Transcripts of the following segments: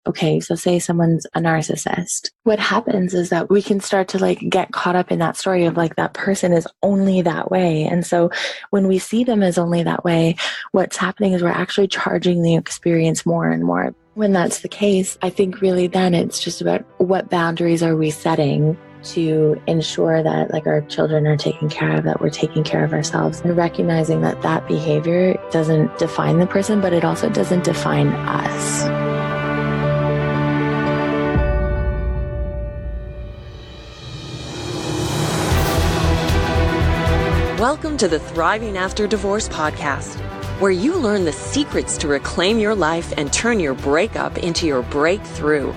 okay, so say someone's a narcissist. What happens is that we can start to like get caught up in that story of like that person is only that way. And so when we see them as only that way, what's happening is we're actually charging the experience more and more. When that's the case, I think really then it's just about what boundaries are we setting to ensure that like our children are taken care of, that we're taking care of ourselves, and recognizing that that behavior doesn't define the person, but it also doesn't define us. Welcome to the Thriving After Divorce podcast, where you learn the secrets to reclaim your life and turn your breakup into your breakthrough.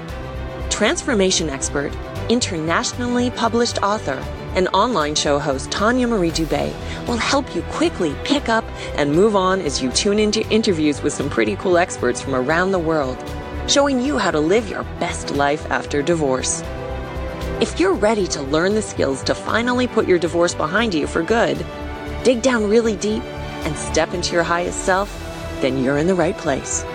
Transformation expert, internationally published author, and online show host Tanya Marie Dubé will help you quickly pick up and move on as you tune into interviews with some pretty cool experts from around the world, showing you how to live your best life after divorce. If you're ready to learn the skills to finally put your divorce behind you for good, dig down really deep, and step into your highest self, then you're in the right place.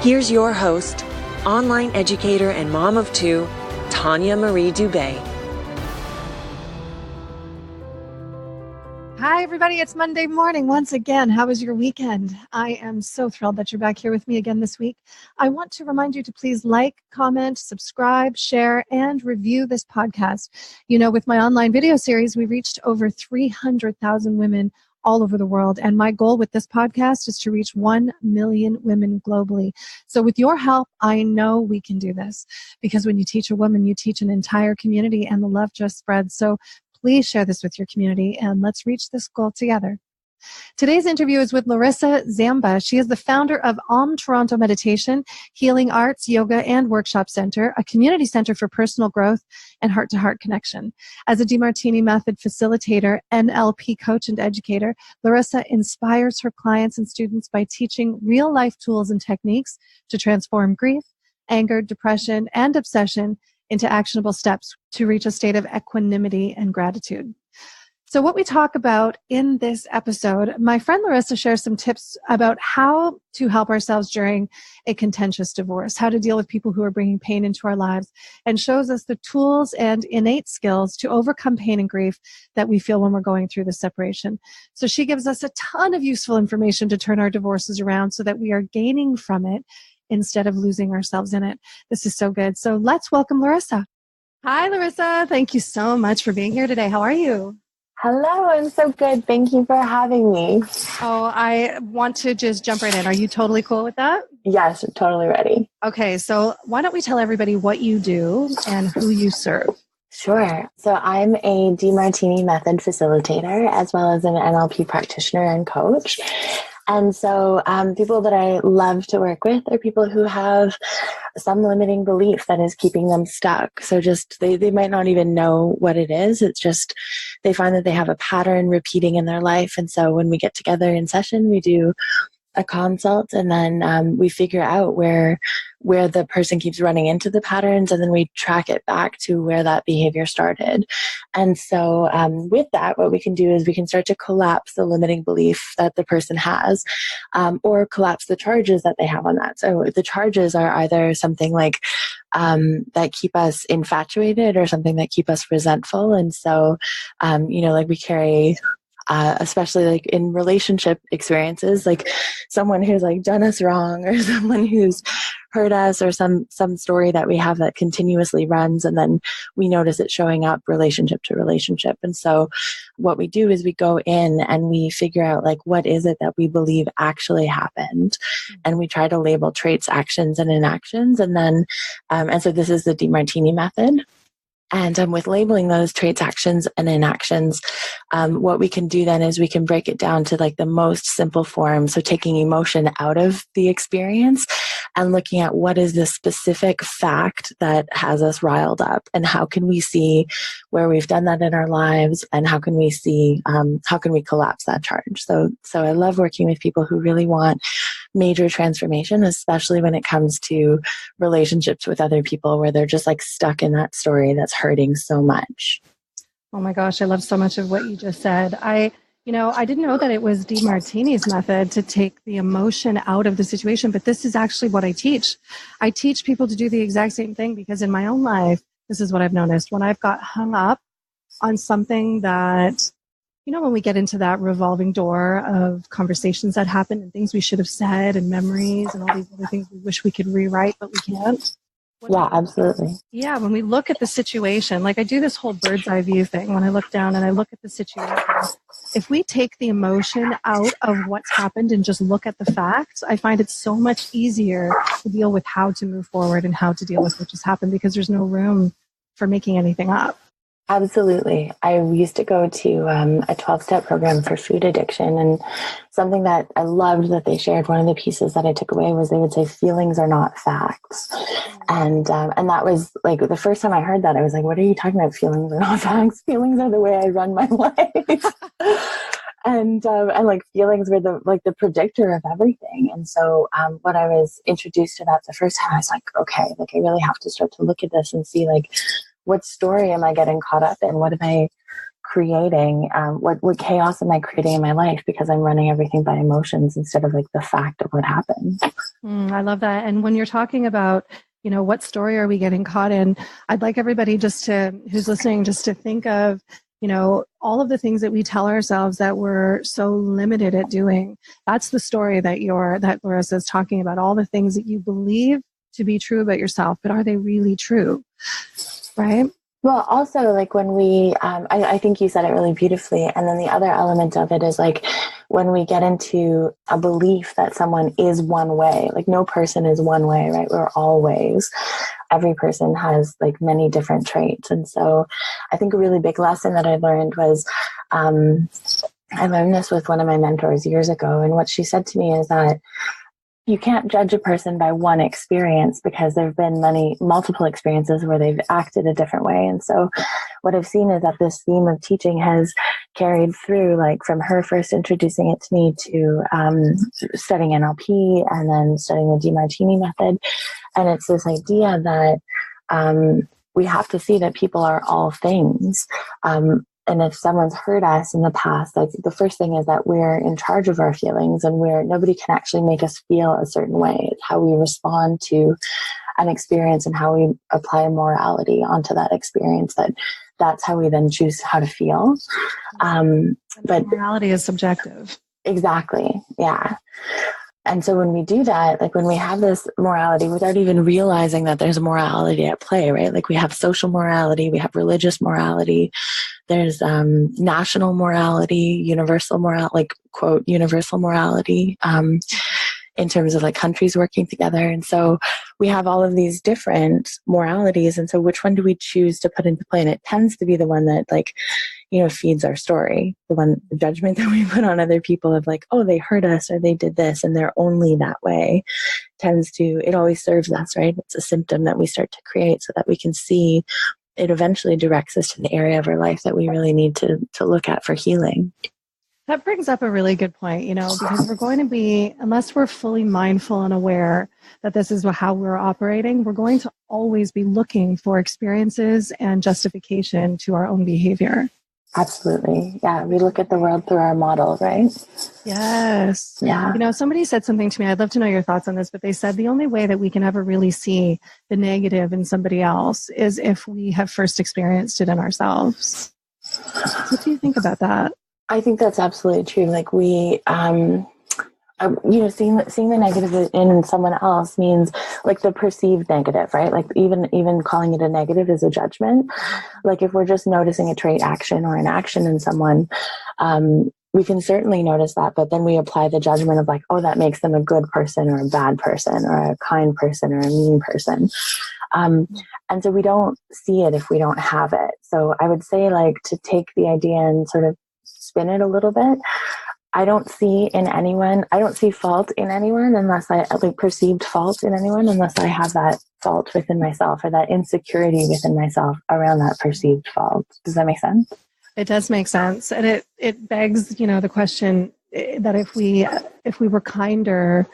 Here's your host, online educator and mom of two, Tanya Marie Dubé. Hi, everybody. It's Monday morning once again. How was your weekend? I am so thrilled that you're back here with me again this week. I want to remind you to please like, comment, subscribe, share, and review this podcast. You know, with my online video series, we reached over 300,000 women all over the world. And my goal with this podcast is to reach 1 million women globally. So with your help, I know we can do this, because when you teach a woman, you teach an entire community, and the love just spreads. So please share this with your community, and let's reach this goal together. Today's interview is with Larissa Dzamba. She is the founder of Toronto Meditation, Healing Arts, Yoga, and Workshop Center, a community center for personal growth and heart-to-heart connection. As a DiMartini Method facilitator, NLP coach, and educator, Larissa inspires her clients and students by teaching real-life tools and techniques to transform grief, anger, depression, and obsession into actionable steps to reach a state of equanimity and gratitude. So what we talk about in this episode, my friend Larissa shares some tips about how to help ourselves during a contentious divorce, how to deal with people who are bringing pain into our lives, and shows us the tools and innate skills to overcome pain and grief that we feel when we're going through the separation. So she gives us a ton of useful information to turn our divorces around so that we are gaining from it instead of losing ourselves in it. This is so good. So let's welcome Larissa. Hi, Larissa. Thank you so much for being here today. How are you? Hello, I'm so good. Thank you for having me. Oh, I want to just jump right in. Are you totally cool with that? Yes, I'm totally ready. Okay, so why don't we tell everybody what you do and who you serve? Sure. So I'm a DiMartini Method facilitator as well as an NLP practitioner and coach. And so people that I love to work with are people who have some limiting belief that is keeping them stuck. So just they might not even know what it is. It's just they find that they have a pattern repeating in their life. And so when we get together in session, we do a consult, and then we figure out where the person keeps running into the patterns, and then we track it back to where that behavior started. And so with that, what we can do is we can start to collapse the limiting belief that the person has, or collapse the charges that they have on that. So the charges are either something like that keep us infatuated or something that keep us resentful. And so, like we carry especially like in relationship experiences, like someone who's like done us wrong or someone who's hurt us or some story that we have that continuously runs, and then we notice it showing up relationship to relationship. And so what we do is we go in and we figure out like what is it that we believe actually happened, and we try to label traits, actions, and inactions. And then and so this is the DiMartini method. And with labeling those traits, actions, and inactions, what we can do then is we can break it down to like the most simple form. So taking emotion out of the experience and looking at what is the specific fact that has us riled up, and how can we see where we've done that in our lives, and how can we see, how can we collapse that charge. So I love working with people who really want major transformation, especially when it comes to relationships with other people where they're just like stuck in that story that's hurting so much. Oh my gosh, I love so much of what you just said. I I didn't know that it was DeMartini's method to take the emotion out of the situation, but this is actually what I teach. I teach people to do the exact same thing because in my own life, this is what I've noticed. When I've got hung up on something that, when we get into that revolving door of conversations that happened and things we should have said and memories and all these other things we wish we could rewrite, but we can't. Yeah, absolutely. Yeah, when we look at the situation, like I do this whole bird's eye view thing, when I look down and I look at the situation, if we take the emotion out of what's happened and just look at the facts, I find it so much easier to deal with how to move forward and how to deal with what just happened because there's no room for making anything up. Absolutely. I used to go to a 12-step program for food addiction, and something that I loved that they shared, one of the pieces that I took away was they would say feelings are not facts. And that was like the first time I heard that, I was like, what are you talking about? Feelings are not facts. Feelings are the way I run my life. And like feelings were the predictor of everything. And so when I was introduced to that the first time, I was like, okay, like I really have to start to look at this and see like, what story am I getting caught up in? What am I creating? What chaos am I creating in my life because I'm running everything by emotions instead of like the fact of what happened? I love that. And when you're talking about, what story are we getting caught in? I'd like everybody who's listening, just to think of, all of the things that we tell ourselves that we're so limited at doing. That's the story that Larissa is talking about, all the things that you believe to be true about yourself, but are they really true? Right. Well, also like when we, I think you said it really beautifully. And then the other element of it is like when we get into a belief that someone is one way, like no person is one way, right? We're all ways. Every person has like many different traits. And so I think a really big lesson that I learned was, I learned this with one of my mentors years ago. And what she said to me is that you can't judge a person by one experience because there have been multiple experiences where they've acted a different way. And so what I've seen is that this theme of teaching has carried through, like from her first introducing it to me to studying NLP and then studying the DeMartini method. And it's this idea that we have to see that people are all things. And if someone's hurt us in the past, like the first thing is that we're in charge of our feelings and nobody can actually make us feel a certain way. It's how we respond to an experience and how we apply a morality onto that experience that's how we then choose how to feel. But morality is subjective. Exactly. Yeah. And so when we do that, like when we have this morality without even realizing that there's a morality at play, right? Like we have social morality, we have religious morality, there's national morality, universal morality, like quote, universal morality, in terms of like countries working together. And so we have all of these different moralities. And so which one do we choose to put into play? And it tends to be the one that like, feeds our story. The judgment that we put on other people of like, oh, they hurt us or they did this and they're only that way it always serves us, right? It's a symptom that we start to create so that we can see it eventually directs us to the area of our life that we really need to look at for healing. That brings up a really good point, because we're going to be, unless we're fully mindful and aware that this is how we're operating, we're going to always be looking for experiences and justification to our own behavior. Absolutely. Yeah. We look at the world through our model, right? Yes. Yeah. Somebody said something to me. I'd love to know your thoughts on this, but they said the only way that we can ever really see the negative in somebody else is if we have first experienced it in ourselves. What do you think about that? I think that's absolutely true. Like we, seeing the negative in someone else means like the perceived negative, right? Like even calling it a negative is a judgment. Like if we're just noticing a trait, action or an action in someone, we can certainly notice that, but then we apply the judgment of like, oh, that makes them a good person or a bad person or a kind person or a mean person. And so we don't see it if we don't have it. So I would say like to take the idea and sort of spin it a little bit. I don't see fault in anyone unless perceived fault in anyone unless I have that fault within myself or that insecurity within myself around that perceived fault. Does that make sense? It does make sense. And it begs, the question that if we were kinder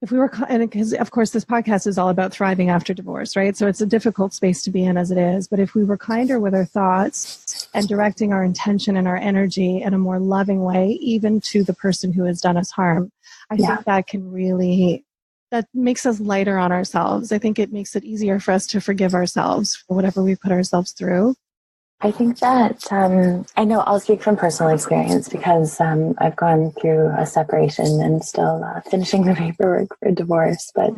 if we were, and because of course this podcast is all about thriving after divorce, right? So it's a difficult space to be in as it is. But if we were kinder with our thoughts and directing our intention and our energy in a more loving way, even to the person who has done us harm, I think that can really, that makes us lighter on ourselves. I think it makes it easier for us to forgive ourselves for whatever we put ourselves through. I think that I know I'll speak from personal experience because I've gone through a separation and still finishing the paperwork for divorce. But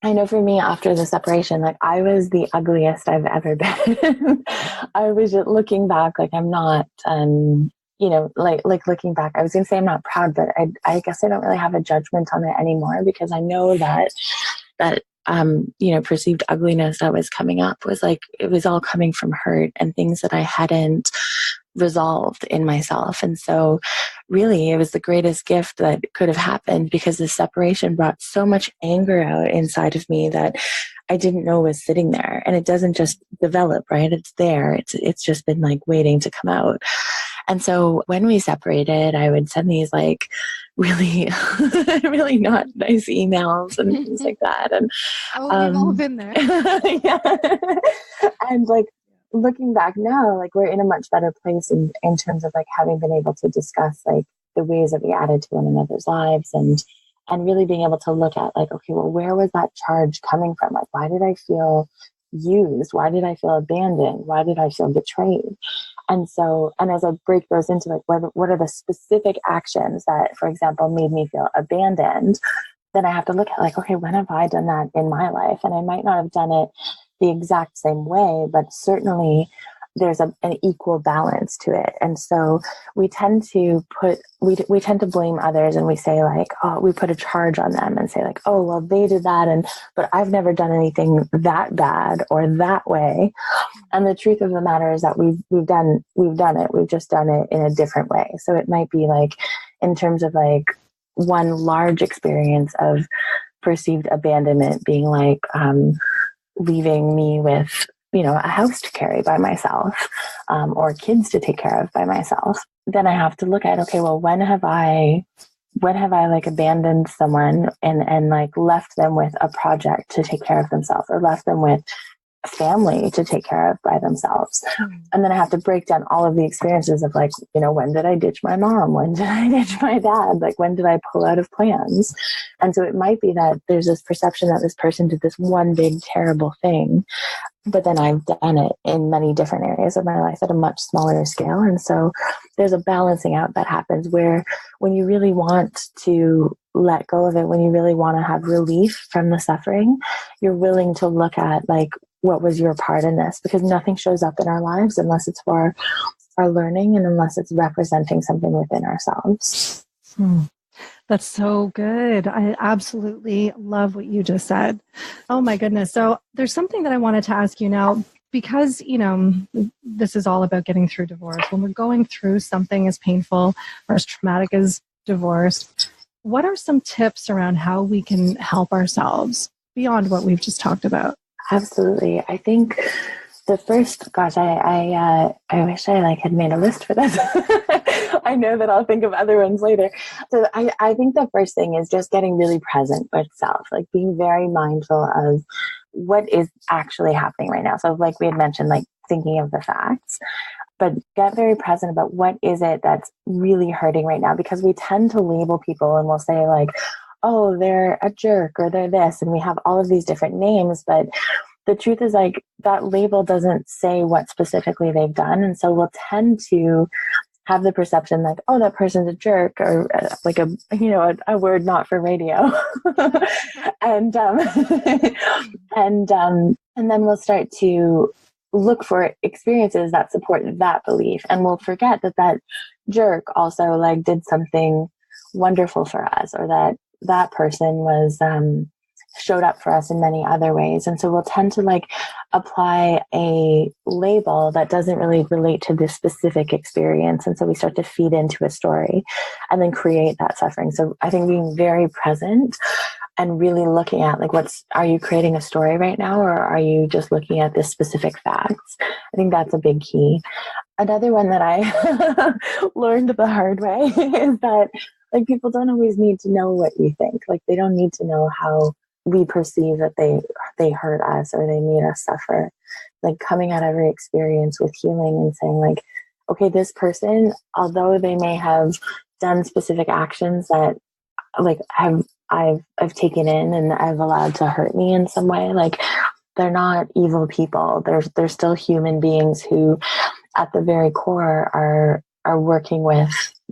I know for me, after the separation, like I was the ugliest I've ever been. I was just looking back, like I'm not, like looking back, I was going to say I'm not proud, but I guess I don't really have a judgment on it anymore because I know that perceived ugliness that was coming up was like, it was all coming from hurt and things that I hadn't resolved in myself. And so really it was the greatest gift that could have happened because the separation brought so much anger out inside of me that I didn't know was sitting there. And it doesn't just develop, right? It's there. It's just been like waiting to come out. And so when we separated, I would send these like really, really not nice emails and things like that. And we've all been there. Yeah. And like looking back now, like we're in a much better place in terms of like having been able to discuss like the ways that we added to one another's lives and really being able to look at like, okay, well, where was that charge coming from? Like, why did I feel used? Why did I feel abandoned? Why did I feel betrayed? And so, and as I break those into like, what are the specific actions that, for example, made me feel abandoned, then I have to look at like, okay, when have I done that in my life? And I might not have done it the exact same way, but certainly there's an equal balance to it. And so we tend to we tend to blame others and we say like, oh, we put a charge on them and say like, oh, well, they did that. But I've never done anything that bad or that way. And the truth of the matter is that we've done it. We've just done it in a different way. So it might be like in terms of like one large experience of perceived abandonment being like leaving me with a house to carry by myself, or kids to take care of by myself. Then I have to look at, okay, well, when have I like abandoned someone and like left them with a project to take care of themselves or left them with a family to take care of by themselves. And then I have to break down all of the experiences of like, when did I ditch my mom? When did I ditch my dad? Like, when did I pull out of plans? And so it might be that there's this perception that this person did this one big terrible thing, but then I've done it in many different areas of my life at a much smaller scale. And so there's a balancing out that happens where when you really want to let go of it, when you really want to have relief from the suffering, you're willing to look at like, what was your part in this? Because nothing shows up in our lives unless it's for our learning and unless it's representing something within ourselves. That's so good. I absolutely love what you just said. Oh my goodness. So there's something that I wanted to ask you now, because, this is all about getting through divorce. When we're going through something as painful or as traumatic as divorce, what are some tips around how we can help ourselves beyond what we've just talked about? Absolutely. I think the first, gosh, I wish I like had made a list for this. I know that I'll think of other ones later. So I think the first thing is just getting really present with self, like being very mindful of what is actually happening right now. So like we had mentioned, like thinking of the facts, but get very present about what is it that's really hurting right now, because we tend to label people and we'll say like, oh, they're a jerk or they're this. And we have all of these different names, but the truth is like that label doesn't say what specifically they've done. And so we'll tend to have the perception like, oh, that person's a jerk, or like a word not for radio. and then we'll start to look for experiences that support that belief. And we'll forget that jerk also like did something wonderful for us, or that person was showed up for us in many other ways. And so we'll tend to like apply a label that doesn't really relate to this specific experience. And so we start to feed into a story and then create that suffering. So I think being very present and really looking at like, are you creating a story right now, or are you just looking at this specific facts? I think that's a big key. Another one that I learned the hard way is that like people don't always need to know what we think. Like they don't need to know how we perceive that they hurt us or they made us suffer. Like coming at every experience with healing and saying like, okay, this person, although they may have done specific actions that like I've taken in and I've allowed to hurt me in some way, like they're not evil people. They're still human beings who at the very core are working with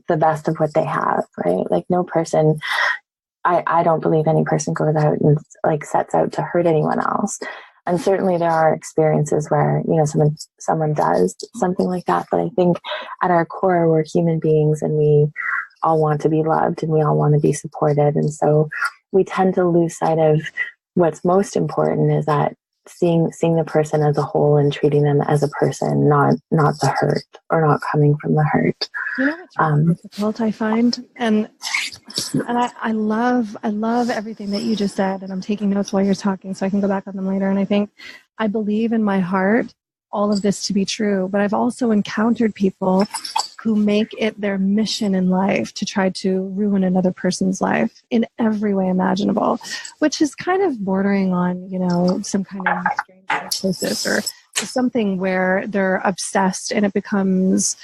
the best of what they have, right? Like no person, I don't believe any person goes out and like sets out to hurt anyone else. And certainly there are experiences where, you know, someone does something like that. But I think at our core, we're human beings and we all want to be loved and we all want to be supported. And so we tend to lose sight of what's most important is that seeing the person as a whole and treating them as a person, not the hurt or not coming from the hurt. You know what's really difficult, I find, and I love everything that you just said, and I'm taking notes while you're talking so I can go back on them later. And I believe in my heart all of this to be true, but I've also encountered people who make it their mission in life to try to ruin another person's life in every way imaginable, which is kind of bordering on, you know, some kind of strange psychosis or something where they're obsessed, and it becomes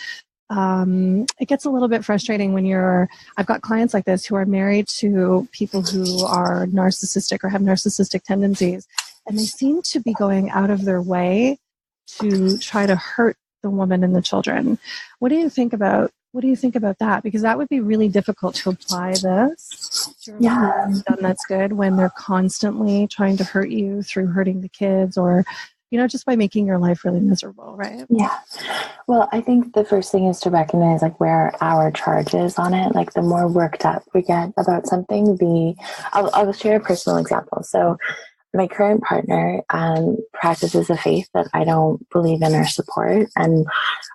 it gets a little bit frustrating when I've got clients like this who are married to people who are narcissistic or have narcissistic tendencies, and they seem to be going out of their way to try to hurt the woman and the children. What do you think about that? Because that would be really difficult to apply this. Yeah. Done that's good when they're constantly trying to hurt you through hurting the kids or, you know, just by making your life really miserable, right? Yeah. Well, I think the first thing is to recognize like where our charge is on it. Like the more worked up we get about something, I'll share a personal example. So my current partner practices a faith that I don't believe in or support, and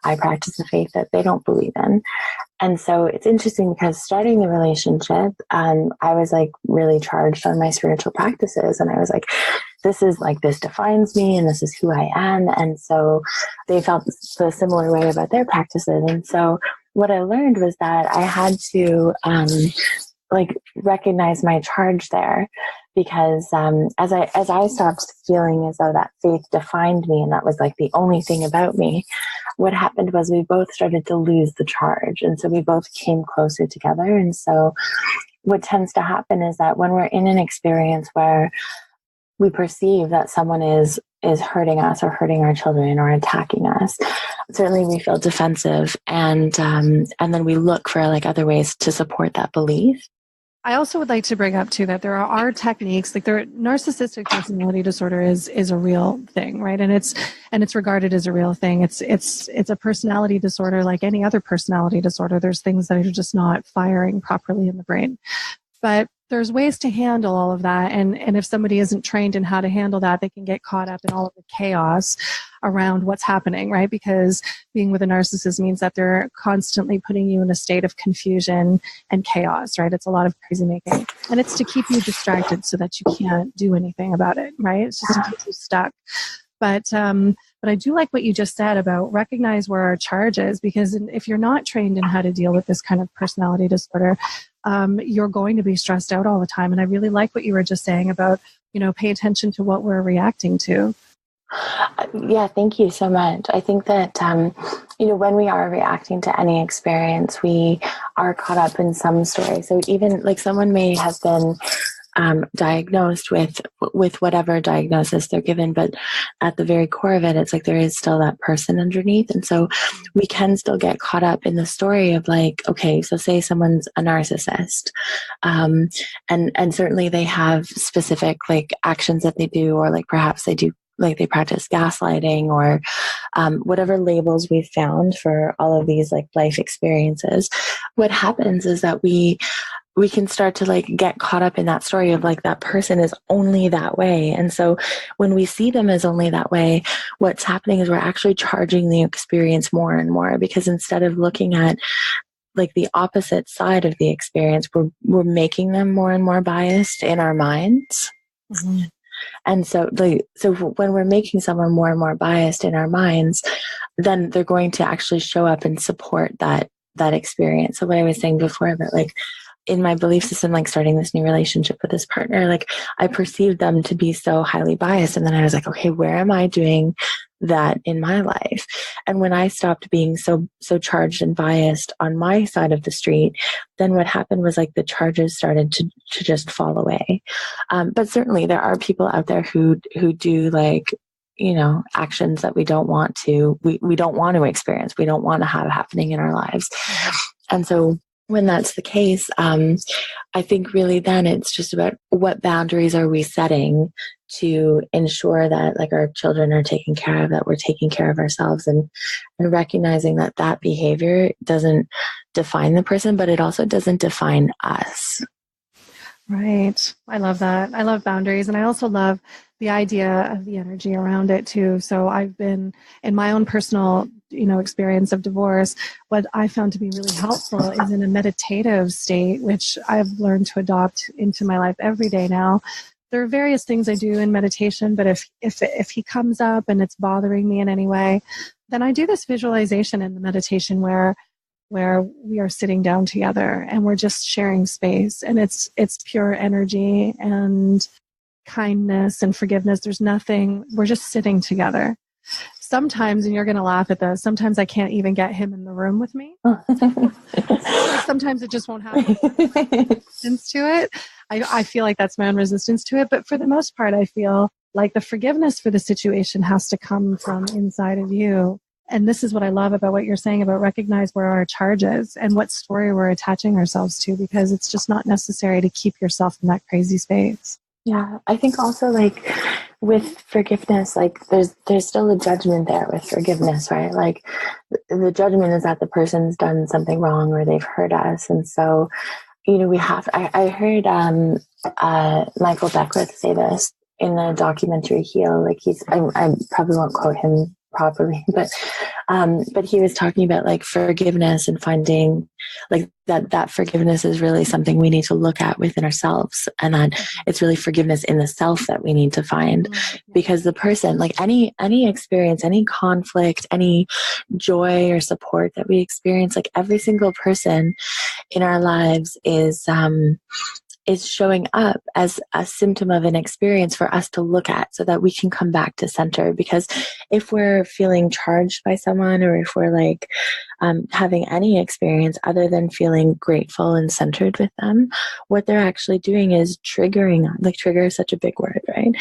I practice a faith that they don't believe in. And so it's interesting because starting the relationship, I was like really charged on my spiritual practices, and I was like, this defines me and this is who I am. And so they felt a similar way about their practices. And so what I learned was that I had to recognize my charge there, because as I stopped feeling as though that faith defined me and that was like the only thing about me, what happened was we both started to lose the charge, and so we both came closer together. And so what tends to happen is that when we're in an experience where we perceive that someone is hurting us or hurting our children or attacking us, certainly we feel defensive, and then we look for like other ways to support that belief. I also would like to bring up too that there are techniques, like narcissistic personality disorder is a real thing, right? And it's regarded as a real thing. It's a personality disorder like any other personality disorder. There's things that are just not firing properly in the brain. But there's ways to handle all of that. And if somebody isn't trained in how to handle that, they can get caught up in all of the chaos around what's happening, right? Because being with a narcissist means that they're constantly putting you in a state of confusion and chaos, right? It's a lot of crazy making. And it's to keep you distracted so that you can't do anything about it, right? It's just to keep you stuck. But I do like what you just said about recognize where our charge is, because if you're not trained in how to deal with this kind of personality disorder, you're going to be stressed out all the time. And I really like what you were just saying about, you know, pay attention to what we're reacting to. Yeah, thank you so much. I think that, when we are reacting to any experience, we are caught up in some story. So even like someone may have been diagnosed with whatever diagnosis they're given, but at the very core of it, it's like there is still that person underneath. And so we can still get caught up in the story of like, okay, so say someone's a narcissist, and certainly they have specific like actions that they do, or like perhaps they do, like they practice gaslighting or whatever labels we've found for all of these like life experiences. What happens is that we can start to like get caught up in that story of like that person is only that way. And so when we see them as only that way, what's happening is we're actually charging the experience more and more, because instead of looking at like the opposite side of the experience, we're making them more and more biased in our minds. Mm-hmm. And so when we're making someone more and more biased in our minds, then they're going to actually show up and support that experience. So what I was saying before about like in my belief system, like starting this new relationship with this partner, like I perceived them to be so highly biased. And then I was like, okay, where am I doing that in my life? And when I stopped being so charged and biased on my side of the street, then what happened was like the charges started to just fall away. But certainly there are people out there who do like, you know, actions that we don't want to experience, we don't want to have happening in our lives. And so when that's the case, I think really then it's just about what boundaries are we setting to ensure that like our children are taken care of, that we're taking care of ourselves, and recognizing that that behavior doesn't define the person, but it also doesn't define us. Right. I love that. I love boundaries. And I also love the idea of the energy around it too. So I've been in my own personal, experience of divorce, what I found to be really helpful is in a meditative state, which I've learned to adopt into my life every day now. There are various things I do in meditation, but if he comes up and it's bothering me in any way, then I do this visualization in the meditation where we are sitting down together and we're just sharing space, and it's pure energy and kindness and forgiveness. There's nothing, we're just sitting together. Sometimes, and you're going to laugh at this, sometimes I can't even get him in the room with me. Sometimes it just won't happen. Resistance to it. I feel like that's my own resistance to it. But for the most part, I feel like the forgiveness for the situation has to come from inside of you. And this is what I love about what you're saying about recognize where our charge is and what story we're attaching ourselves to, because it's just not necessary to keep yourself in that crazy space. Yeah, I think also like with forgiveness, like there's still a judgment there with forgiveness, right? Like the judgment is that the person's done something wrong or they've hurt us. And so, we have, I heard Michael Beckwith say this in the documentary Heal. Like I probably won't quote him properly, but he was talking about like forgiveness and finding like that forgiveness is really something we need to look at within ourselves, and that it's really forgiveness in the self that we need to find, because the person, like any experience, any conflict, any joy or support that we experience, like every single person in our lives is showing up as a symptom of an experience for us to look at so that we can come back to center. Because if we're feeling charged by someone, or if we're like having any experience other than feeling grateful and centered with them, what they're actually doing is triggering, like trigger is such a big word, right?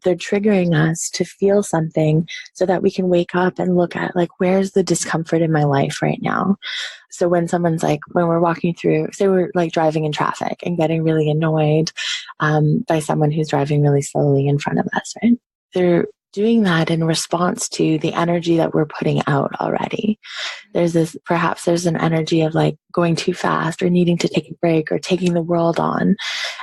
They're triggering us to feel something so that we can wake up and look at like, where's the discomfort in my life right now? So when someone's like, when we're walking through, say we're like driving in traffic and getting really annoyed by someone who's driving really slowly in front of us, right? They're doing that in response to the energy that we're putting out already. Perhaps there's an energy of like going too fast or needing to take a break or taking the world on.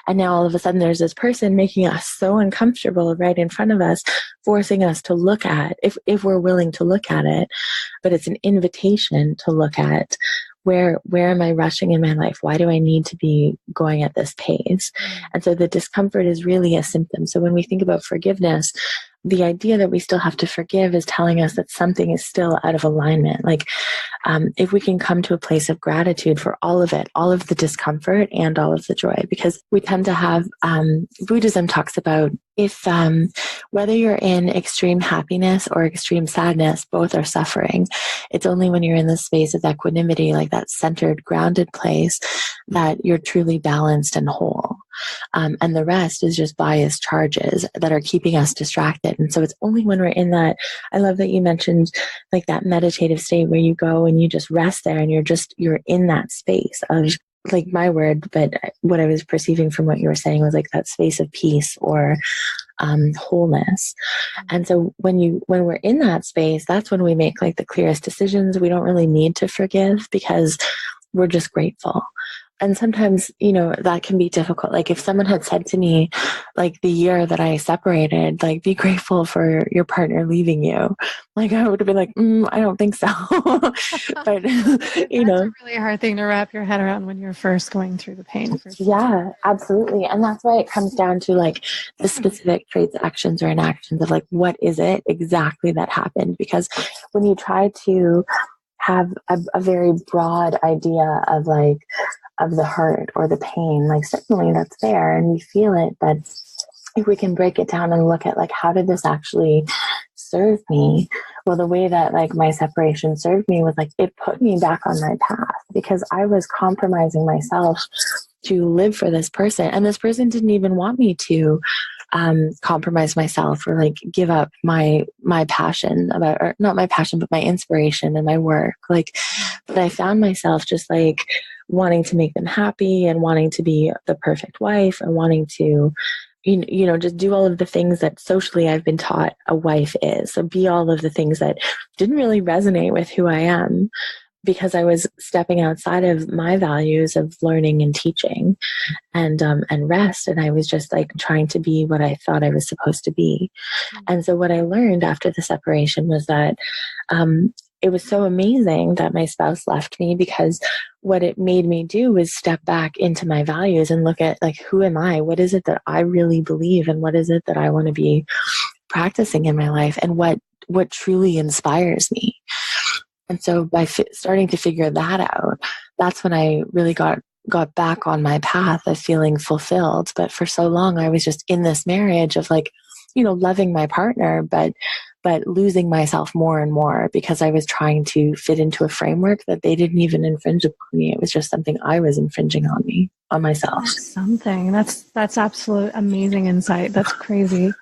And now all of a sudden there's this person making us so uncomfortable right in front of us, forcing us to look at, if we're willing to look at it, but it's an invitation to look at where am I rushing in my life? Why do I need to be going at this pace? And so the discomfort is really a symptom. So when we think about forgiveness, the idea that we still have to forgive is telling us that something is still out of alignment. Like if we can come to a place of gratitude for all of it, all of the discomfort and all of the joy, because we tend to have, Buddhism talks about if whether you're in extreme happiness or extreme sadness, both are suffering. It's only when you're in the space of equanimity, like that centered, grounded place, that you're truly balanced and whole. And the rest is just biased charges that are keeping us distracted. And so it's only when we're in that, I love that you mentioned like that meditative state where you go and you just rest there and you're in that space of, like my word, but what I was perceiving from what you were saying was like that space of peace or wholeness. And so when we're in that space, that's when we make like the clearest decisions. We don't really need to forgive because we're just grateful. And sometimes, that can be difficult. Like if someone had said to me, like the year that I separated, like be grateful for your partner leaving you. Like I would have been like, I don't think so. But, That's a really hard thing to wrap your head around when you're first going through the pain. Yeah, absolutely. And that's why it comes down to like the specific traits, actions, or inactions of like, what is it exactly that happened? Because when you try to have a very broad idea of like, of the hurt or the pain. Like certainly that's there and we feel it, but if we can break it down and look at like, how did this actually serve me? Well, the way that like my separation served me was like, it put me back on my path because I was compromising myself to live for this person. And this person didn't even want me to compromise myself or like give up my passion about, or not my passion, but my inspiration and my work. Like, but I found myself just like wanting to make them happy and wanting to be the perfect wife and wanting to, you know, just do all of the things that socially I've been taught a wife is. So be all of the things that didn't really resonate with who I am, because I was stepping outside of my values of learning and teaching and rest. And I was just like trying to be what I thought I was supposed to be. And so what I learned after the separation was that it was so amazing that my spouse left me, because what it made me do was step back into my values and look at like, who am I? What is it that I really believe? And what is it that I want to be practicing in my life? And what truly inspires me? And so by starting to figure that out, that's when I really got back on my path of feeling fulfilled. But for so long, I was just in this marriage of like, you know, loving my partner, but losing myself more and more because I was trying to fit into a framework that they didn't even infringe upon me. It was just something I was infringing on myself. That's absolute amazing insight. That's crazy.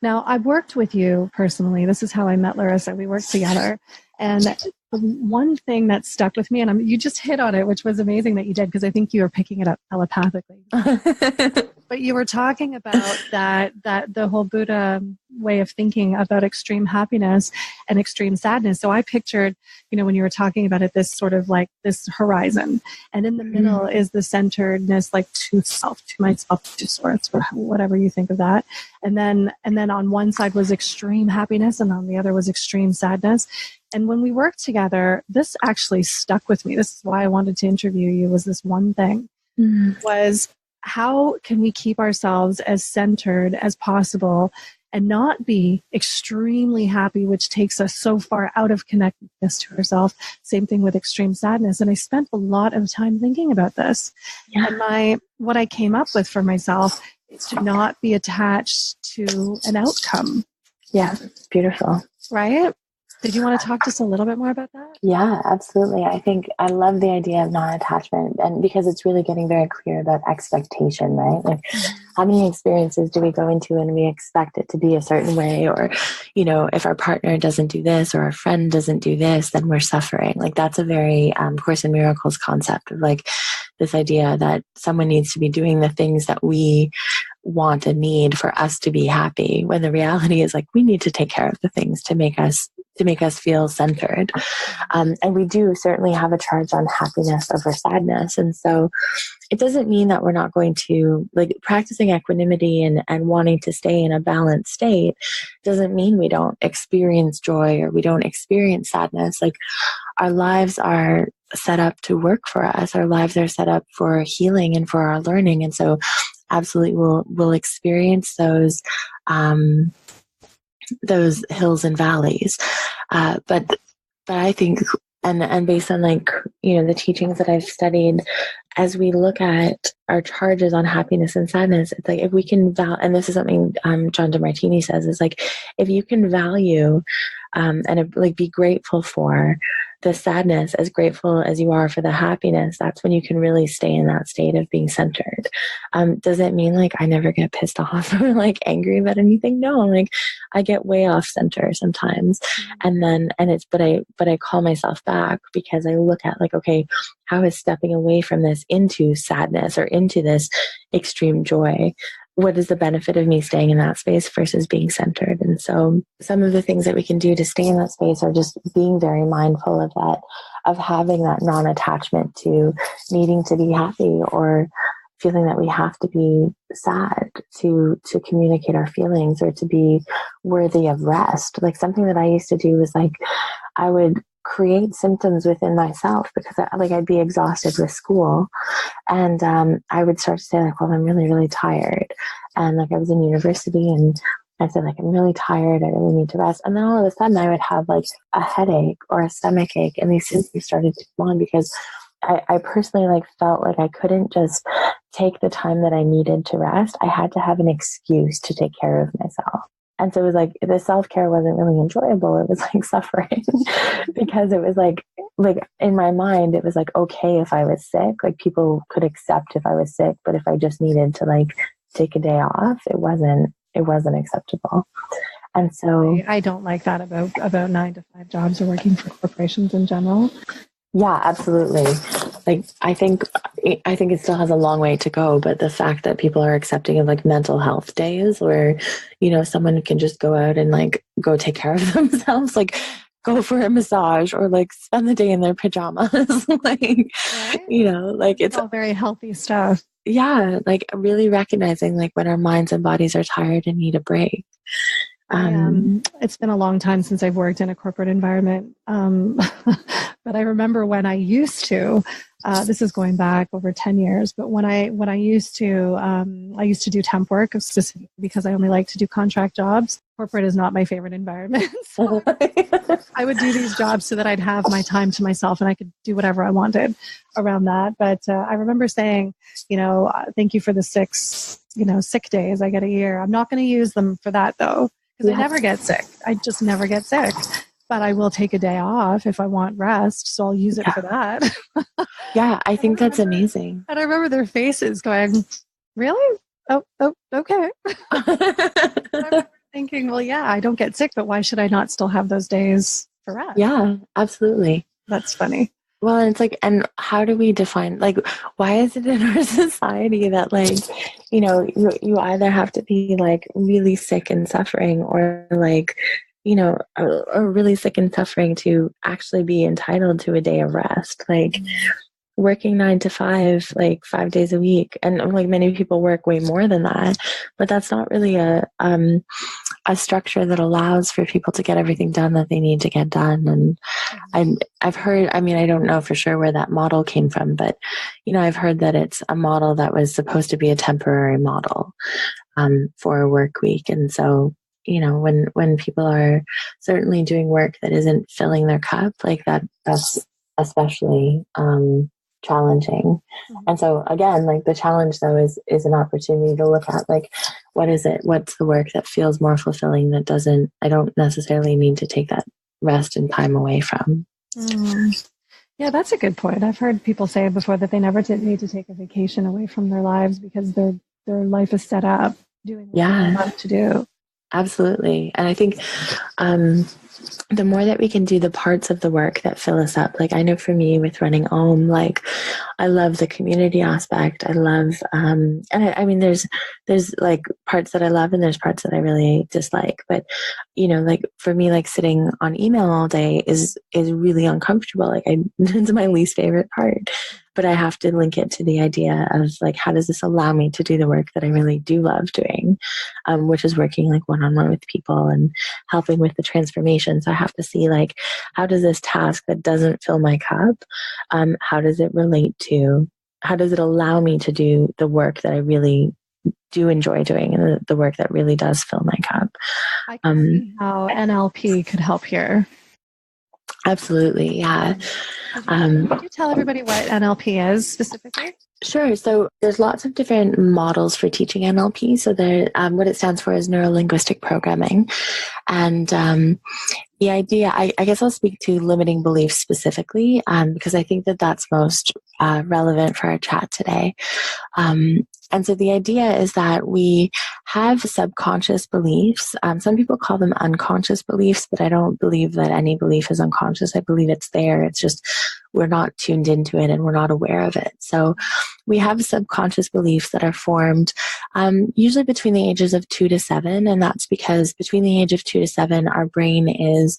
Now, I've worked with you personally. This is how I met Larissa. We worked together. And the one thing that stuck with me, and you just hit on it, which was amazing that you did, because I think you were picking it up telepathically. But you were talking about that the whole Buddha way of thinking about extreme happiness and extreme sadness. So I pictured, you know, when you were talking about it, this sort of like this horizon, and in the middle is the centeredness, like to self, to myself, to source, or whatever you think of that. And then on one side was extreme happiness, and on the other was extreme sadness. And when we worked together, this actually stuck with me. This is why I wanted to interview you, was this one thing, was how can we keep ourselves as centered as possible and not be extremely happy, which takes us so far out of connectedness to ourselves. Same thing with extreme sadness. And I spent a lot of time thinking about this. Yeah. And what I came up with for myself is to not be attached to an outcome. Yeah, beautiful. Right? Did you want to talk to us a little bit more about that? Yeah, absolutely. I think I love the idea of non-attachment, and because it's really getting very clear about expectation, right? Like, how many experiences do we go into and we expect it to be a certain way? Or, you know, if our partner doesn't do this or our friend doesn't do this, then we're suffering. Like, that's a very Course in Miracles concept of like this idea that someone needs to be doing the things that we want and need for us to be happy, when the reality is like we need to take care of the things to make us feel centered. And we do certainly have a charge on happiness over sadness. And so it doesn't mean that we're not going to, like, practicing equanimity and wanting to stay in a balanced state doesn't mean we don't experience joy or we don't experience sadness. Like, our lives are set up to work for us. Our lives are set up for healing and for our learning. And so absolutely we'll experience those hills and valleys. But I think, and based on like, you know, the teachings that I've studied, as we look at our charges on happiness and sadness, it's like, if we can and this is something John DeMartini says, is like, if you can value and like be grateful for the sadness as grateful as you are for the happiness, that's when you can really stay in that state of being centered. Does it mean like I never get pissed off or like angry about anything? No, like I get way off center sometimes. But I call myself back because I look at like, okay, how is stepping away from this into sadness or into this extreme joy? What is the benefit of me staying in that space versus being centered? And so some of the things that we can do to stay in that space are just being very mindful of that, of having that non-attachment to needing to be happy or feeling that we have to be sad to communicate our feelings or to be worthy of rest. Like, something that I used to do was like, I would create symptoms within myself because I'd be exhausted with school, and I would start to say like, well, I'm really, really tired. And like, I was in university and I said like, I'm really tired, I really need to rest. And then all of a sudden I would have like a headache or a stomach ache, and these symptoms started to come on because I personally like felt like I couldn't just take the time that I needed to rest. I had to have an excuse to take care of myself. And so it was like the self-care wasn't really enjoyable. It was like suffering because it was like in my mind, it was like, okay, if I was sick, like people could accept if I was sick, but if I just needed to like take a day off, it wasn't acceptable. And so I don't like that about 9-to-5 jobs or working for corporations in general. yeah, absolutely. Like, I think it still has a long way to go, but the fact that people are accepting of like mental health days where, someone can just go out and like go take care of themselves, like go for a massage or like spend the day in their pajamas, like, right? like it's all very healthy stuff. Yeah, like really recognizing like when our minds and bodies are tired and need a break. It's been a long time since I've worked in a corporate environment. But I remember when I used to, this is going back over 10 years, but when I used to do temp work specifically because I only like to do contract jobs. Corporate is not my favorite environment. So I would do these jobs so that I'd have my time to myself and I could do whatever I wanted around that. But I remember saying, thank you for the 6, sick days I get a year. I'm not going to use them for that though. Because I never get sick. I just never get sick. But I will take a day off if I want rest. So I'll use it for that. Yeah, I think that's amazing. And I remember their faces going, really? Oh, okay. I remember thinking, well, yeah, I don't get sick, but why should I not still have those days for rest? Yeah, absolutely. That's funny. Well, it's like, and how do we define, like, why is it in our society that, like, you either have to be, like, really sick and suffering or, like, or really sick and suffering to actually be entitled to a day of rest? Like, working 9 to 5, like 5 days a week. And like many people work way more than that, but that's not really a structure that allows for people to get everything done that they need to get done. And I've heard, I don't know for sure where that model came from, but, I've heard that it's a model that was supposed to be a temporary model, for a work week. And so, when people are certainly doing work that isn't filling their cup, like that's especially, challenging. And so again, like the challenge though is an opportunity to look at like, what is it? What's the work that feels more fulfilling I don't necessarily need to take that rest and time away from. Yeah, that's a good point. I've heard people say before that they never need to take a vacation away from their lives because their life is set up doing what they love to do. Absolutely. And I think the more that we can do the parts of the work that fill us up, like I know for me with running Om, like I love the community aspect. I love, and there's like parts that I love and there's parts that I really dislike. But, like for me, like sitting on email all day is really uncomfortable. Like it's my least favorite part. But I have to link it to the idea of like, how does this allow me to do the work that I really do love doing, which is working like one-on-one with people and helping with the transformation. So I have to see like, how does this task that doesn't fill my cup, how does it allow me to do the work that I really do enjoy doing and the work that really does fill my cup. I can see how NLP could help here. Absolutely, yeah. Could you tell everybody what NLP is specifically? Sure. So there's lots of different models for teaching NLP. So what it stands for is neuro-linguistic programming. And the idea, I guess I'll speak to limiting beliefs specifically, because I think that that's most relevant for our chat today. And so the idea is that we have subconscious beliefs. Some people call them unconscious beliefs, but I don't believe that any belief is unconscious. I believe it's there. It's just we're not tuned into it and we're not aware of it. So we have subconscious beliefs that are formed usually between the ages of 2 to 7. And that's because between the age of 2 to 7, our brain is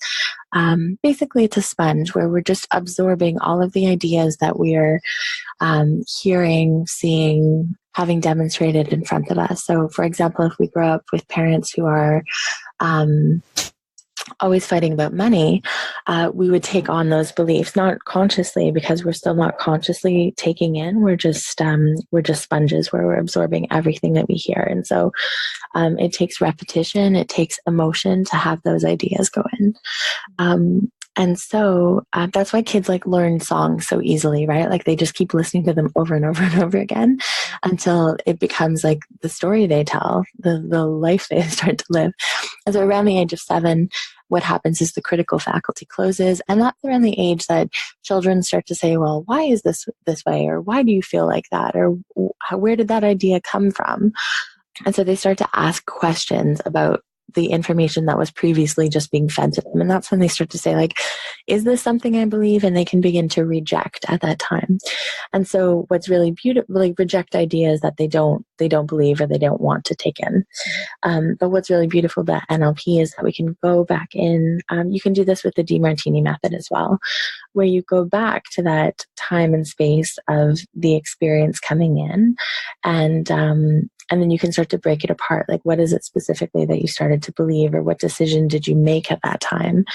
basically it's a sponge where we're just absorbing all of the ideas that we're hearing, seeing, having demonstrated in front of us. So for example, if we grow up with parents who are always fighting about money, we would take on those beliefs, not consciously because we're still not consciously taking in. We're just sponges where we're absorbing everything that we hear. And so it takes repetition, it takes emotion to have those ideas go in. And so that's why kids like learn songs so easily, right? Like they just keep listening to them over and over and over again until it becomes like the story they tell, the life they start to live. And so around the age of 7, what happens is the critical faculty closes. And that's around the age that children start to say, well, why is this way? Or why do you feel like that? Or where did that idea come from? And so they start to ask questions about the information that was previously just being fed to them. And that's when they start to say, like, is this something I believe? And they can begin to reject at that time. And so what's really beautiful, like reject ideas that they don't believe or they don't want to take in. But what's really beautiful about NLP is that we can go back in. You can do this with the DeMartini method as well, where you go back to that time and space of the experience coming in, and then you can start to break it apart. Like, what is it specifically that you started to believe, or what decision did you make at that time?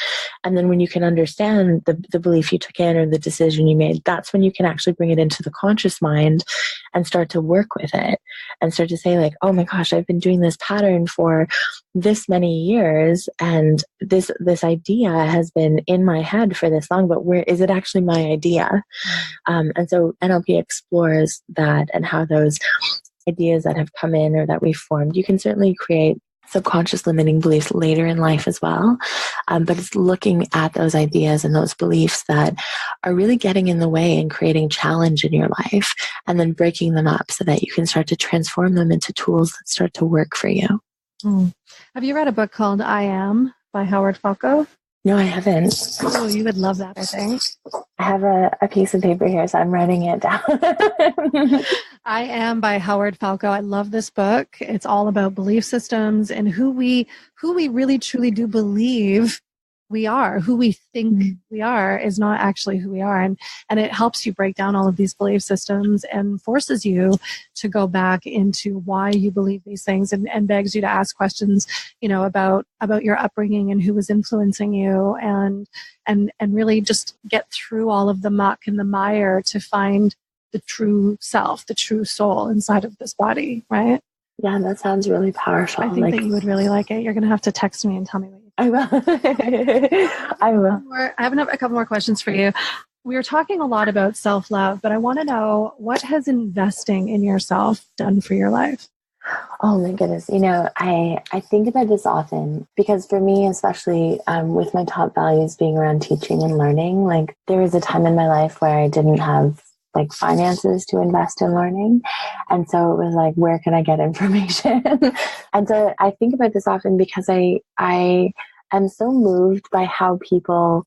And then when you can understand the belief you took in or the decision you made, that's when you can actually bring it into the conscious mind and start to work with it and start to say, like, oh my gosh, I've been doing this pattern for this many years, and this idea has been in my head for this long, but where is it actually my idea? And so NLP explores that and how those ideas that have come in or that we've formed. You can certainly create subconscious limiting beliefs later in life as well. But it's looking at those ideas and those beliefs that are really getting in the way and creating challenge in your life, and then breaking them up so that you can start to transform them into tools that start to work for you. Have you read a book called I Am by Howard Falco? No, I haven't. Oh, you would love that, I think. I have a piece of paper here, so I'm writing it down. I Am by Howard Falco. I love this book. It's all about belief systems and who we really truly do believe we are. Who we think we are is not actually who we are. And it helps you break down all of these belief systems and forces you to go back into why you believe these things, and begs you to ask questions, about your upbringing and who was influencing you, and really just get through all of the muck and the mire to find the true self, the true soul inside of this body, right? Yeah, that sounds really powerful. I think that you would really like it. You're going to have to text me and tell me what you think. I will. I will. I have a couple more questions for you. We were talking a lot about self-love, but I want to know, what has investing in yourself done for your life? Oh my goodness. I think about this often because for me, especially with my top values being around teaching and learning, like there was a time in my life where I didn't have like finances to invest in learning. And so it was like, where can I get information? And so I think about this often because I am so moved by how people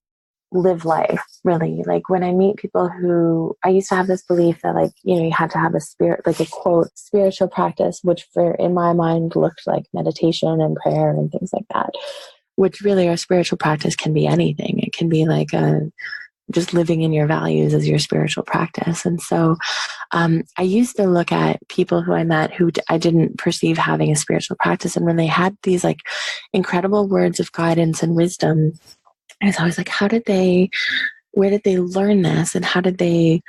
live life, really. Like when I meet people who, I used to have this belief that like, you had to have a spirit, like a quote, spiritual practice, which in my mind looked like meditation and prayer and things like that, which really our spiritual practice can be anything. It can be like just living in your values as your spiritual practice. And so I used to look at people who I met who I didn't perceive having a spiritual practice. And when they had these like incredible words of guidance and wisdom, I was always like, where did they learn this? And how did they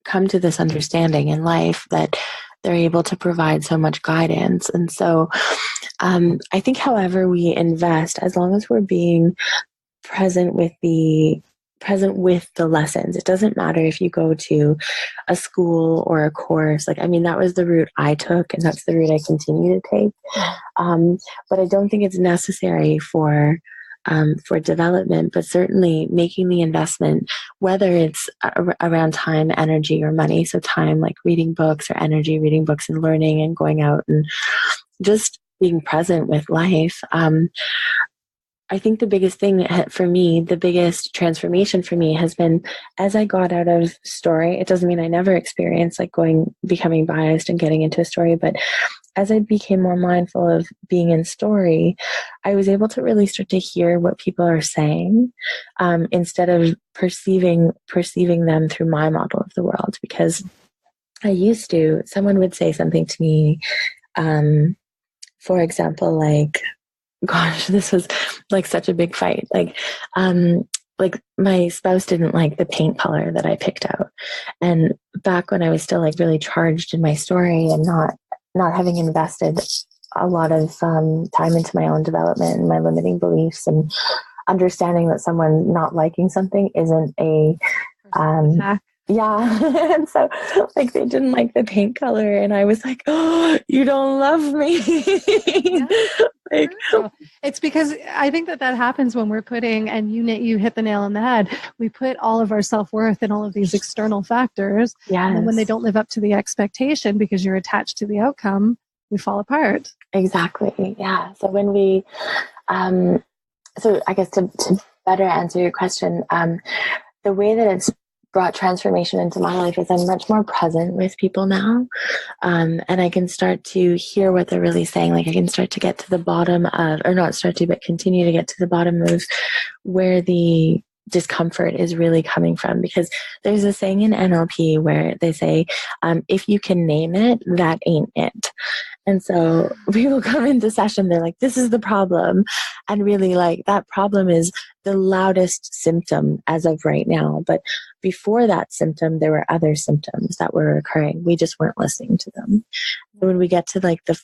come to this understanding in life that they're able to provide so much guidance? And so I think however we invest, as long as we're being present with the lessons. It doesn't matter if you go to a school or a course. Like, I mean, that was the route I took, and that's the route I continue to take. But I don't think it's necessary for development, but certainly making the investment, whether it's around time, energy, or money. So time, like reading books, or energy, reading books and learning and going out and just being present with life. I think the biggest thing for me, the biggest transformation for me has been as I got out of story. It doesn't mean I never experienced like becoming biased and getting into a story, but as I became more mindful of being in story, I was able to really start to hear what people are saying instead of perceiving them through my model of the world. Because someone would say something to me, for example, like, gosh, this was like such a big fight. Like my spouse didn't like the paint color that I picked out. And back when I was still like really charged in my story and not having invested a lot of time into my own development and my limiting beliefs and understanding that someone not liking something isn't a attack. yeah. And so like they didn't like the paint color and I was like, oh, you don't love me. Yeah. Like, it's because I think that happens when we're putting, and you hit the nail on the head, we put all of our self-worth in all of these external factors. yes. And then when they don't live up to the expectation because you're attached to the outcome, we fall apart. Exactly. Yeah. So when we so I guess to better answer your question, the way that it's brought transformation into my life is I'm much more present with people now. And I can start to hear what they're really saying. Like I can start to get to the bottom of, or not start to, but continue to get to the bottom of where the discomfort is really coming from. Because there's a saying in NLP where they say, if you can name it, that ain't it. And so people come into session, they're like, this is the problem. And really like that problem is the loudest symptom as of right now. But before that symptom, there were other symptoms that were occurring. We just weren't listening to them. So when we get to like the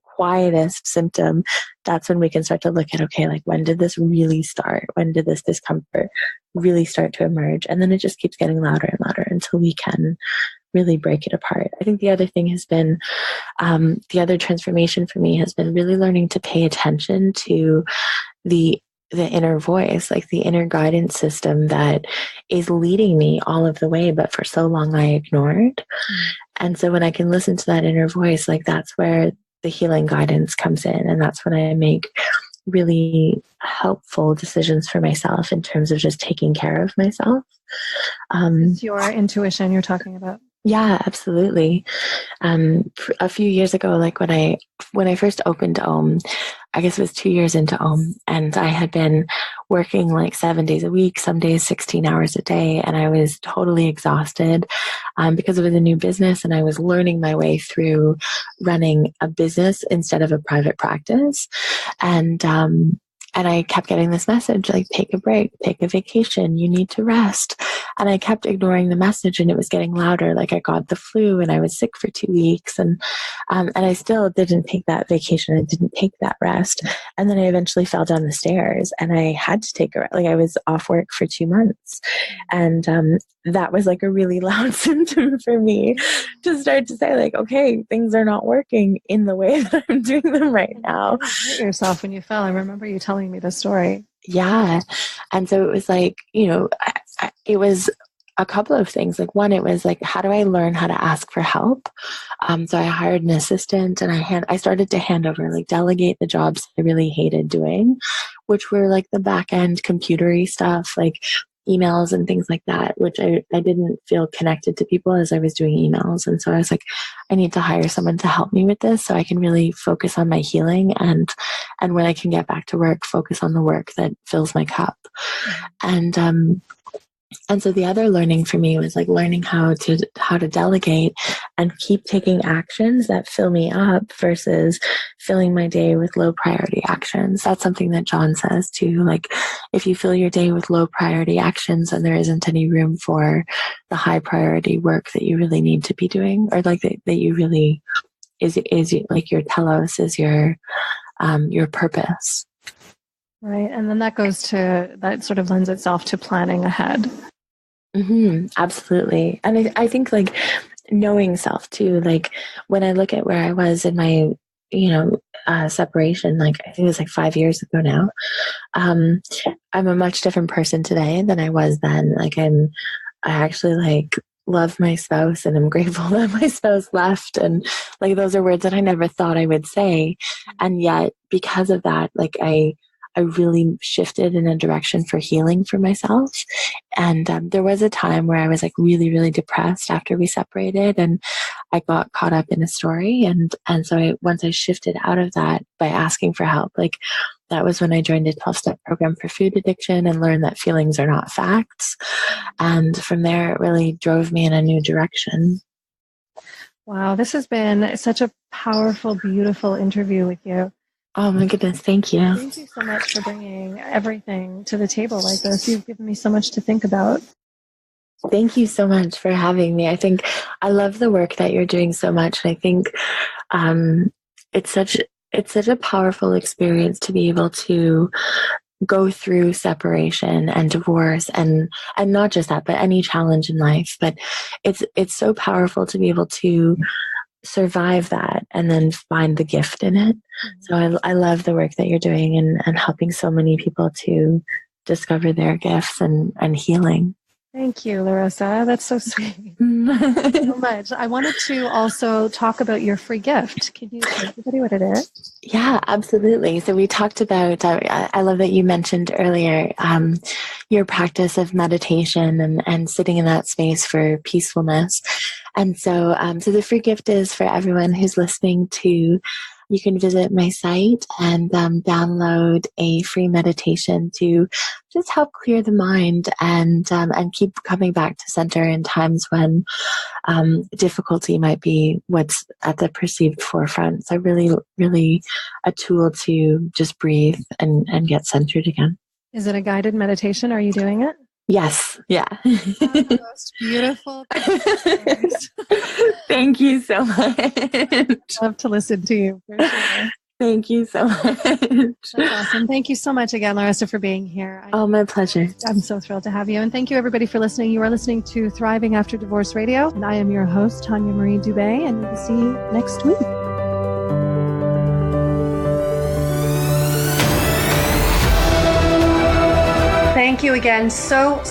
quietest symptom, that's when we can start to look at, okay, like when did this really start? When did this discomfort really start to emerge? And then it just keeps getting louder and louder until we can really break it apart. I think the other thing has been, the other transformation for me has been really learning to pay attention to the inner voice, like the inner guidance system that is leading me all of the way, but for so long I ignored. And so when I can listen to that inner voice, like that's where the healing guidance comes in. And that's when I make really helpful decisions for myself in terms of just taking care of myself. It's your intuition you're talking about. Yeah, absolutely. A few years ago, like when I first opened Om, I guess it was 2 years into Om, and I had been working like 7 days a week, some days 16 hours a day, and I was totally exhausted because it was a new business, and I was learning my way through running a business instead of a private practice, and I kept getting this message, like, take a break, take a vacation, you need to rest. And I kept ignoring the message and it was getting louder. Like I got the flu and I was sick for 2 weeks and I still didn't take that vacation. I didn't take that rest. And then I eventually fell down the stairs and I had to take a rest. Like I was off work for 2 months. And that was like a really loud symptom for me to start to say like, okay, things are not working in the way that I'm doing them right now. You hurt yourself when you fell. I remember you telling me the story. Yeah. And so it was like, it was a couple of things. Like one, it was like, how do I learn how to ask for help? So I hired an assistant and I started to hand over, like delegate the jobs I really hated doing, which were like the back end computery stuff, like emails and things like that, which I didn't feel connected to people as I was doing emails. And so I was like, I need to hire someone to help me with this so I can really focus on my healing and when I can get back to work, focus on the work that fills my cup. And so the other learning for me was like learning how to delegate and keep taking actions that fill me up versus filling my day with low priority actions. That's something that John says too. Like if you fill your day with low priority actions, then there isn't any room for the high priority work that you really need to be doing, or like that you really is like your telos is your purpose. Right. And then that sort of lends itself to planning ahead. Mm-hmm, absolutely. And I think like knowing self too, like when I look at where I was in my, separation, like I think it was like 5 years ago now, I'm a much different person today than I was then. Like I actually like love my spouse and I'm grateful that my spouse left. And like, those are words that I never thought I would say. And yet because of that, like I really shifted in a direction for healing for myself. And there was a time where I was like really, really depressed after we separated and I got caught up in a story. And so once I shifted out of that by asking for help, like that was when I joined a 12-step program for food addiction and learned that feelings are not facts. And from there, it really drove me in a new direction. Wow, this has been such a powerful, beautiful interview with you. Oh my goodness, thank you. Thank you so much for bringing everything to the table like this. You've given me so much to think about. Thank you so much for having me. I think I love the work that you're doing so much. And I think it's such a powerful experience to be able to go through separation and divorce and not just that, but any challenge in life. But it's so powerful to be able to survive that and then find the gift in it. So I love the work that you're doing and helping so many people to discover their gifts and healing. Thank you, Larissa. That's so sweet. So much. I wanted to also talk about your free gift. Can you tell everybody what it is? Yeah, absolutely. So we talked about, I love that you mentioned earlier, your practice of meditation and sitting in that space for peacefulness. And so, so the free gift is for everyone who's listening to, you can visit my site and download a free meditation to just help clear the mind and keep coming back to center in times when difficulty might be what's at the perceived forefront. So really, really a tool to just breathe and get centered again. Is it a guided meditation? Are you doing it? Yes. Yeah. The most beautiful. Thank you so much. I love to listen to you. For sure. Thank you so much. That's awesome. Thank you so much again, Larissa, for being here. My pleasure. I'm so thrilled to have you. And thank you, everybody, for listening. You are listening to Thriving After Divorce Radio. And I am your host, Tanya Marie Dubé, and we'll see you next week. Thank you again so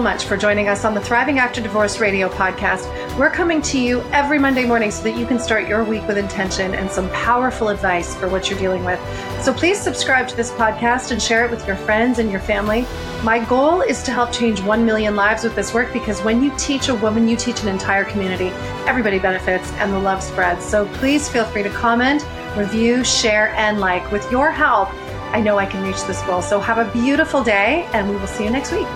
much for joining us on the Thriving After Divorce Radio podcast. We're coming to you every Monday morning so that you can start your week with intention and some powerful advice for what you're dealing with. So please subscribe to this podcast and share it with your friends and your family. My goal is to help change 1 million lives with this work, because when you teach a woman, you teach an entire community. Everybody benefits and the love spreads. So please feel free to comment, review, share, and like. With your help, I know I can reach this goal. So have a beautiful day, and we will see you next week.